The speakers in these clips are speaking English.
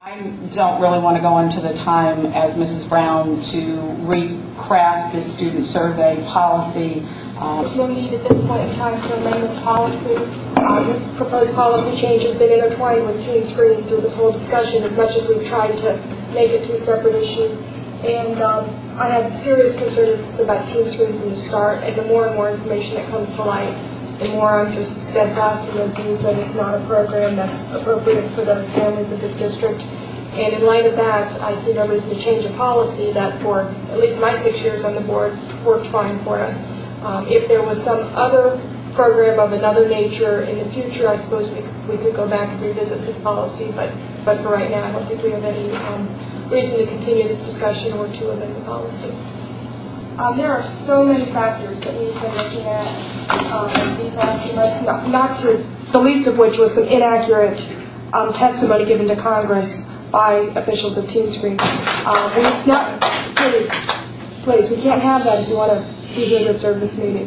I don't really want to go into the time as Mrs. Brown to recraft this student survey policy. There's no need at this point in time to amend this policy. This proposed policy change has been intertwined with TeenScreen through this whole discussion as much as we've tried to make it two separate issues. And I had serious concerns about TeenScreen from the start, and the more and more information that comes to light, the more I'm just steadfast in those views that it's not a program that's appropriate for the families of this district. And in light of that, I see no reason to change a policy that for at least my 6 years on the board worked fine for us. If there was some other program of another nature in the future, I suppose we could go back and revisit this policy, but for right now, I don't think we have any reason to continue this discussion or to amend the policy. There are so many factors that we've been looking at these last few months, not to the least of which was some inaccurate testimony given to Congress by officials of TeenScreen. Please, we can't have that if you want to be here to observe this meeting.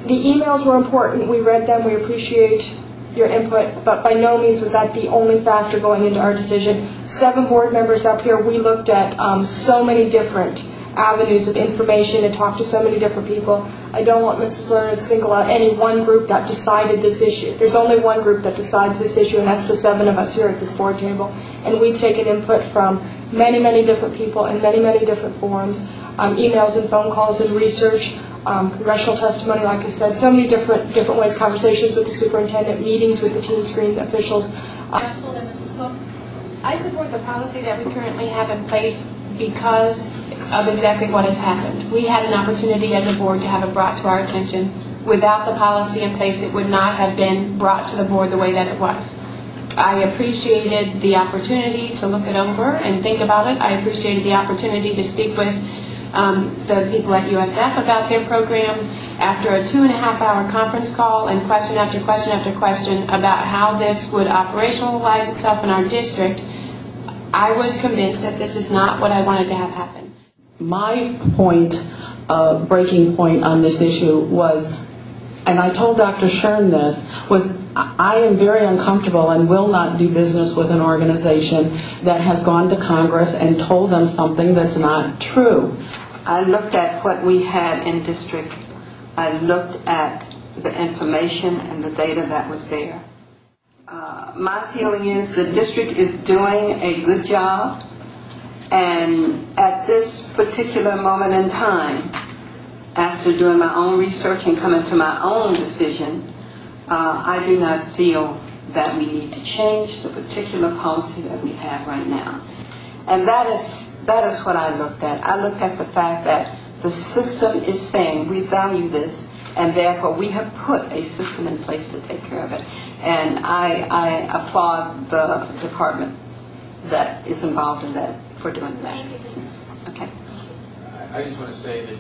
The emails were important. We read them. We appreciate your input, but by no means was that the only factor going into our decision. 7 board members up here, we looked at so many different avenues of information and talked to so many different people. I don't want Mrs. Lerner to single out any one group that decided this issue. There's only one group that decides this issue, and that's the 7 of us here at this board table. And we've taken input from many, many different people in many, many different forums, emails and phone calls and research, congressional testimony, like I said, so many different ways, conversations with the superintendent, meetings with the TeenScreen officials. I support the policy that we currently have in place because of exactly what has happened. We had an opportunity as a board to have it brought to our attention. Without the policy in place, it would not have been brought to the board the way that it was. I appreciated the opportunity to look it over and think about it. I appreciated the opportunity to speak with the people at USF about their program. After a 2.5-hour conference call and question after question after question about how this would operationalize itself in our district, I was convinced that this is not what I wanted to have happen. My point, breaking point on this issue was, and I told Dr. Shern this, was I am very uncomfortable and will not do business with an organization that has gone to Congress and told them something that's not true. I looked at what we had in district. I looked at the information and the data that was there. My feeling is the district is doing a good job, and at this particular moment in time, after doing my own research and coming to my own decision, I do not feel that we need to change the particular policy that we have right now. And that is what I looked at. I looked at the fact that the system is saying we value this, and therefore we have put a system in place to take care of it. And I applaud the department that is involved in that for doing that. Okay. I just want to say that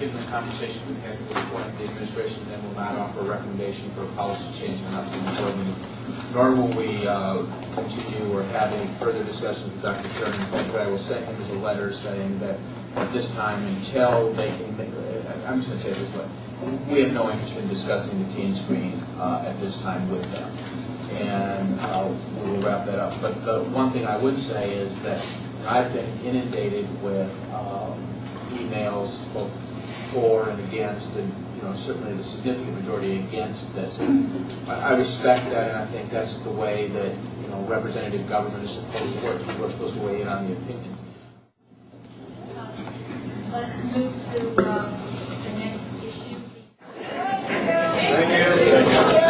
given the conversation we've had at this point, the administration then will not offer a recommendation for a policy change on upcoming board meeting, nor will we continue or have any further discussions with Dr. Sherman. But I will send him as a letter saying that at this time, until they can make, I'm just going to say it this way, we have no interest in discussing the TeenScreen at this time with them. And we will wrap that up. But the one thing I would say is that I've been inundated with emails both for and against, and certainly the significant majority against this. I respect that, and I think that's the way that representative government is supposed to work. We're supposed to weigh in on the opinions. Let's move to the next issue. Thank you.